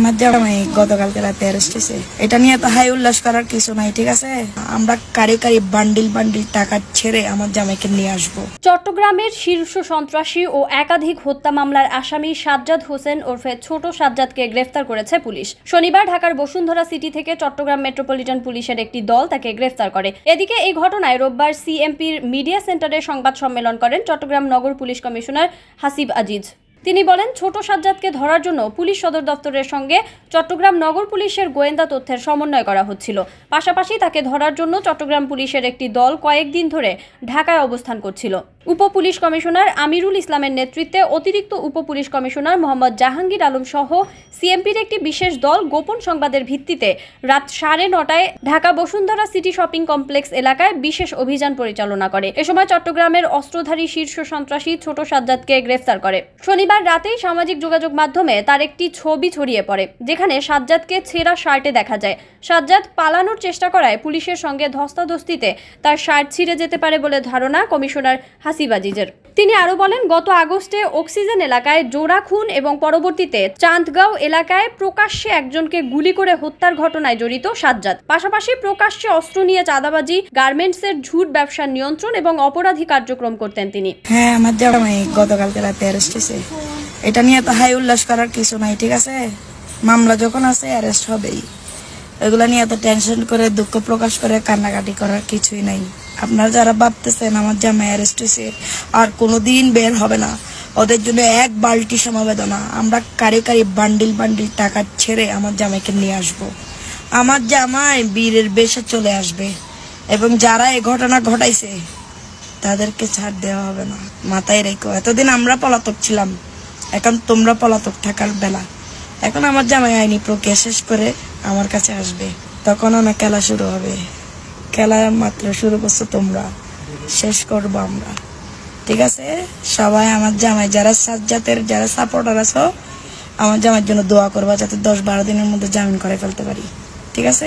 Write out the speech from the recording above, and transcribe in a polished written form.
আমার জামাই গতকালকে রাতে অ্যারেস্ট হয়েছে। এটা নিয়ে তো হাই উল্লাস করার কিছু নাই, ঠিক আছে? আমরা কারি বান্ডিল টাকা ছেড়ে আমার জামাইকে নিয়ে আসবো। চট্টগ্রামের শীর্ষ সন্ত্রাসী ও একাধিক হত্যা মামলার আসামি সাজ্জাদ হোসেন ওরফে ছোট সাজ্জাদকে গ্রেফতার করেছে পুলিশ। শনিবার ঢাকার বসুন্ধরা সিটি থেকে চট্টগ্রাম মেট্রোপলিটন পুলিশের একটি দল তাকে গ্রেফতার করে। এদিকে এই ঘটনায় রোববার সিএমপির মিডিয়া সেন্টারে সংবাদ সম্মেলন করেন চট্টগ্রাম নগর পুলিশ কমিশনার হাসিব আজিজ। তিনি বলেন, ছোট সাজ্জাদকে ধরার জন্য পুলিশ সদর দপ্তরের সঙ্গে চট্টগ্রাম নগর পুলিশের গোয়েন্দা তথ্যের সমন্বয় করা হচ্ছিল। পাশাপাশি তাকে ধরার জন্য চট্টগ্রাম পুলিশের একটি দল কয়েকদিন ধরে ঢাকায় অবস্থান করছিল। উপ পুলিশ কমিশনার আমিরুল ইসলামের নেতৃত্বে অতিরিক্ত উপ পুলিশ কমিশনার মোহাম্মদ জাহাঙ্গীর আলম সহ সিএমপির একটি বিশেষ দল গোপন সংবাদের ভিত্তিতে রাত 9:30টায় Dhaka Bashundhara city shopping complex এলাকায় বিশেষ অভিযান পরিচালনা করে। এ সময় চট্টগ্রামের অস্ত্রধারী শীর্ষ সন্ত্রাসী ছোট সাজ্জাদকে গ্রেফতার করে। শনিবার রাতেই সামাজিক যোগাযোগ মাধ্যমে তার একটি ছবি ছড়িয়ে পড়ে, যেখানে সাজ্জাদকে ছেঁড়া শার্টে দেখা যায়। সাজ্জাদ পালানোর চেষ্টা করায় পুলিশের সঙ্গে ধস্তাধস্তিতে তার শার্ট ছিঁড়ে যেতে পারে বলে ধারণা কমিশনার হাসিব আজিজের। তিনি আরো বলেন, গত আগস্টে অক্সিজেন এলাকায় জোড়া খুন এবং পরবর্তীতে চাঁদগাঁও এলাকায় প্রকাশ্যে একজনকে গুলি করে হত্যার ঘটনায় জড়িত সাজ্জাদ। পাশাপাশি প্রকাশ্যে অস্ত্র নিয়ে চাঁদাবাজি, গার্মেন্টসের ঝুট ব্যবসার নিয়ন্ত্রণ এবং অপরাধী কার্যক্রম করতেন তিনি। হ্যাঁ, আমার জামাই গতকালকে রাতে অ্যারেস্ট হয়েছে। এটা নিয়ে তো হাই উল্লাস করার কিছু নাই, ঠিক আছে? মামলা যখন আছে অ্যারেস্ট হবেই। এগুলা নিয়ে এত টেনশন করে দুঃখ প্রকাশ করে কান্নাকাটি করার কিছুই নাই। আপনারা যারা ভাবতেছেন আমার জামাই অ্যারেস্ট হয়েছে আর কোনোদিন বের হবে না, ওদের জন্য এক বালতি সমবেদনা। আমরা কারি বান্ডিল টাকা ছেড়ে আমার জামাইকে নিয়ে আসবো। আমার জামাই বীরের বেশে চলে আসবে এবং যারা এই ঘটনা ঘটাইছে তাদেরকে ছাড় দেওয়া হবে না, মাথায় রেখো। এতদিন আমরা পলাতক ছিলাম, এখন তোমরা পলাতক থাকার বেলা। এখন আমার জামাই আইনি প্রক্রিয়া শেষ করে আমার কাছে আসবে, তখন আমার খেলা শুরু হবে। খেলা মাত্র শুরু করছো তোমরা, শেষ করবো আমরা, ঠিক আছে? সবাই আমার জামাই যারা সাজ্জাদের যারা সাপোর্টার আছো, আমার জামাইয়ের জন্য দোয়া করবা যাতে 10-12 দিনের মধ্যে জামিন করে ফেলতে পারি, ঠিক আছে?